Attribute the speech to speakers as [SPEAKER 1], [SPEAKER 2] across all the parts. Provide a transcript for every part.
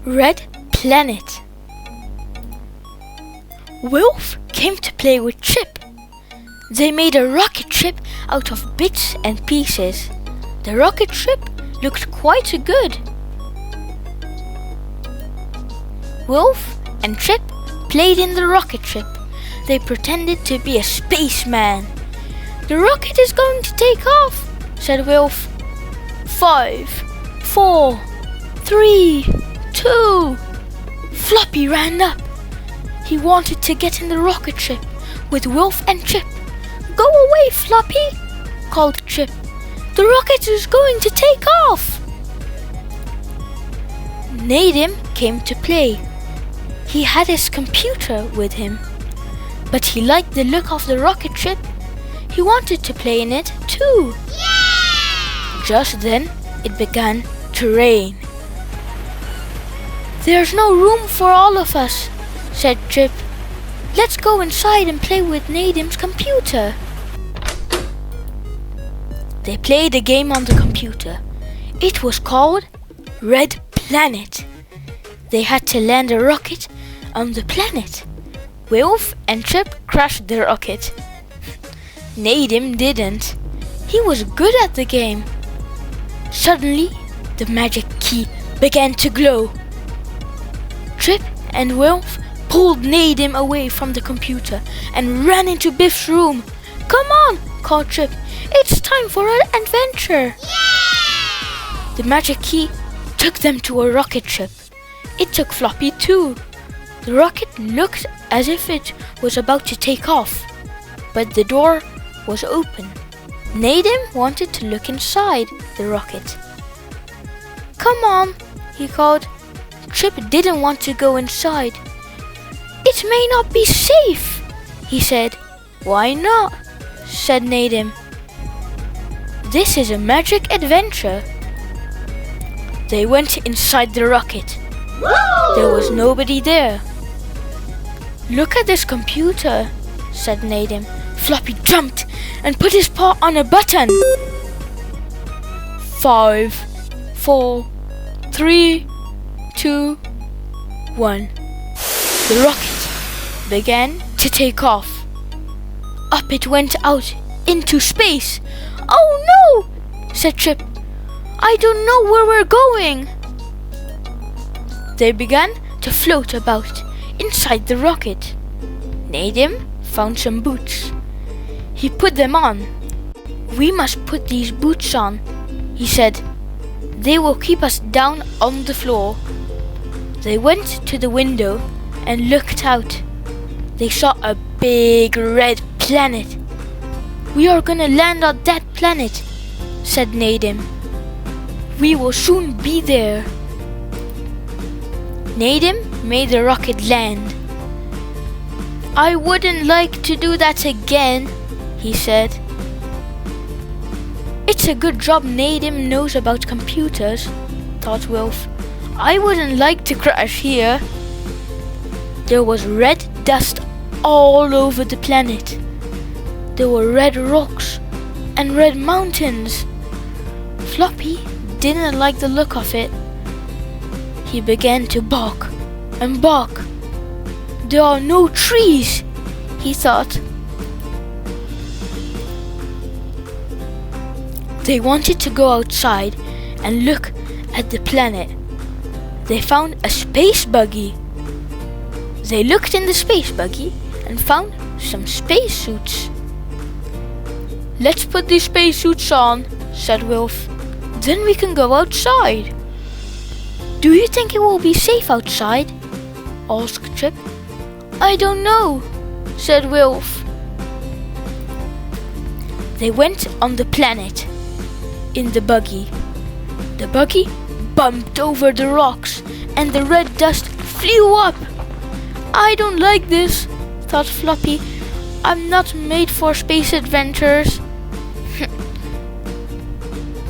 [SPEAKER 1] Red Planet. Wilf came to play with Chip. They made a rocket ship out of bits and pieces. The rocket ship looked quite good. Wilf and Chip played in the rocket ship. They pretended to be a spaceman. "The rocket is going to take off," said Wilf. 5, 4, 3, 2. Floppy ran up. He wanted to get in the rocket ship with Wilf and Chip. "Go away, Floppy," called Chip. "The rocket is going to take off." Nadim came to play. He had his computer with him, but he liked the look of the rocket ship. He wanted to play in it too. Yeah! Just then, it began to rain. "There's no room for all of us," said Chip. "Let's go inside and play with Nadim's computer." They played a game on the computer. It was called Red Planet. They had to land a rocket on the planet. Wilf and Chip crashed the rocket. Nadim didn't. He was good at the game. Suddenly, the magic key began to glow. Chip and Wilf pulled Nadim away from the computer and ran into Biff's room. "Come on," called Chip. "It's time for an adventure." Yeah! The magic key took them to a rocket ship. It took Floppy too. The rocket looked as if it was about to take off, but the door was open. Nadim wanted to look inside the rocket. "Come on," he called. Chip didn't want to go inside. "It may not be safe," he said. "Why not?" said Nadim. "This is a magic adventure." They went inside the rocket. Woo! There was nobody there. "Look at this computer," said Nadim. Floppy jumped and put his paw on a button. 5, 4, 3, 2, 1. The rocket began to take off. Up it went out into space. "Oh no," said Chip. "I don't know where we're going." They began to float about inside the rocket. Nadim found some boots. He put them on. "We must put these boots on," he said. "They will keep us down on the floor." They went to the window and looked out. They saw a big red planet. "We are gonna land on that planet," said Nadim. "We will soon be there." Nadim made the rocket land. "I wouldn't like to do that again," he said. "It's a good job Nadim knows about computers," thought Wilf. "I wouldn't like to crash here." There was red dust all over the planet. There were red rocks and red mountains. Floppy didn't like the look of it. He began to bark and bark. "There are no trees," he thought. They wanted to go outside and look at the planet. They found a space buggy. They looked in the space buggy and found some spacesuits. "Let's put these spacesuits on," said Wilf. "Then we can go outside." "Do you think it will be safe outside?" asked Chip. "I don't know," said Wilf. They went on the planet in the buggy. The buggy bumped over the rocks and the red dust flew up. "I don't like this," thought Floppy. "I'm not made for space adventures."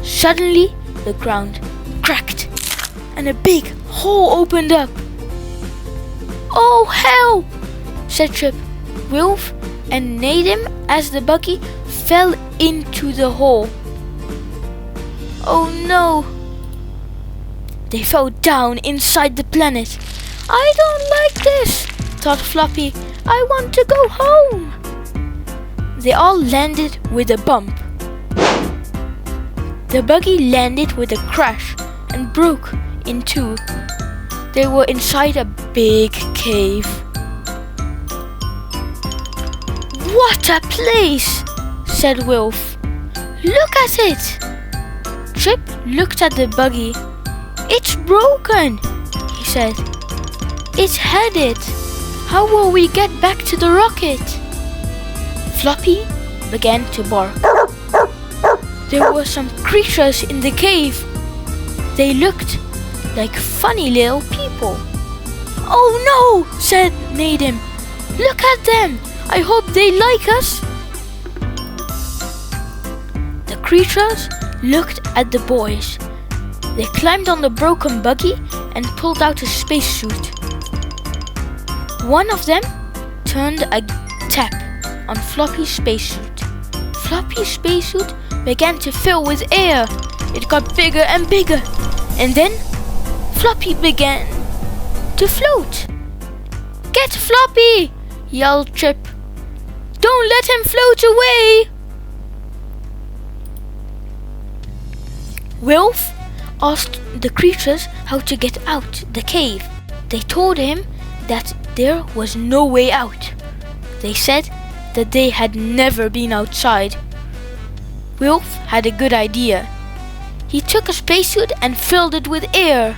[SPEAKER 1] Suddenly, the ground cracked and a big hole opened up. "Oh, help!" said Chip, Wilf, and Nadim as the buggy fell into the hole. "Oh no!" They fell down inside the planet. I don't like this, thought Floppy. I want to go home. They all landed with a bump. The buggy landed with a crash and broke in two. They were inside a big cave. What a place, said Wilf. Look at it. Trip looked at the buggy. It's broken, he said. It's headed. How will we get back to the rocket? Floppy began to bark. There were some creatures in the cave. They looked like funny little people. Oh no, said Nadim. Look at them. I hope they like us. The creatures looked at the boys. They climbed on the broken buggy and pulled out a spacesuit. One of them turned a tap on Floppy's spacesuit. Floppy's spacesuit began to fill with air. It got bigger and bigger. And then Floppy began to float. Get Floppy, yelled Trip. Don't let him float away. Wilf asked the creatures how to get out the cave. They told him that there was no way out. They said that they had never been outside. Wilf had a good idea. He took a spacesuit and filled it with air.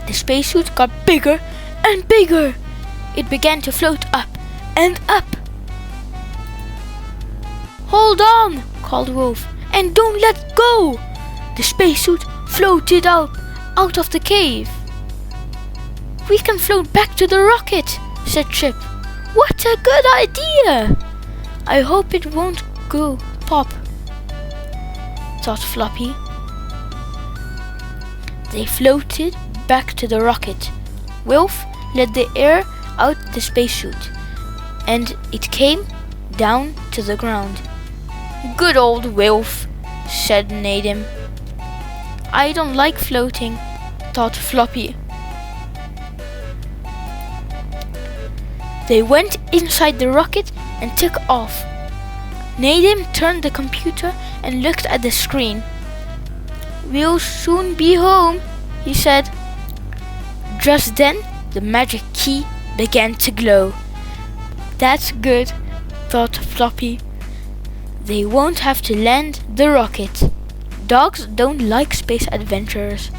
[SPEAKER 1] The spacesuit got bigger and bigger. It began to float up and up. Hold on, called Wilf, and don't let go. The spacesuit floated out of the cave. We can float back to the rocket, said Trip. What a good idea! I hope it won't go pop, thought Floppy. They floated back to the rocket. Wilf let the air out the spacesuit, and it came down to the ground. Good old Wilf, said Nadim. I don't like floating, thought Floppy. They went inside the rocket and took off. Nadim turned the computer and looked at the screen. We'll soon be home, he said. Just then, the magic key began to glow. That's good, thought Floppy. They won't have to land the rocket. Dogs don't like space adventures.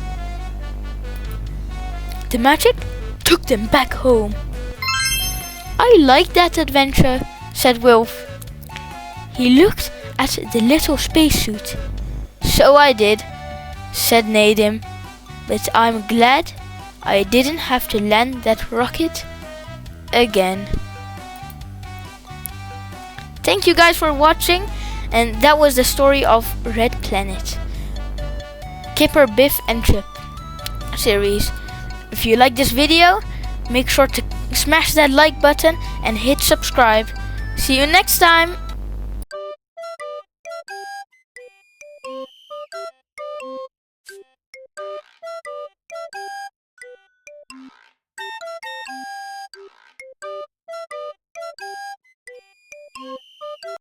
[SPEAKER 1] The magic took them back home. I like that adventure, said Wilf. He looked at the little spacesuit. So I did, said Nadim. But I'm glad I didn't have to land that rocket again. Thank you guys for watching, and that was the story of Red Planet, Kipper, Biff and Trip series. If you like this video, make sure to smash that like button and hit subscribe. See you next time.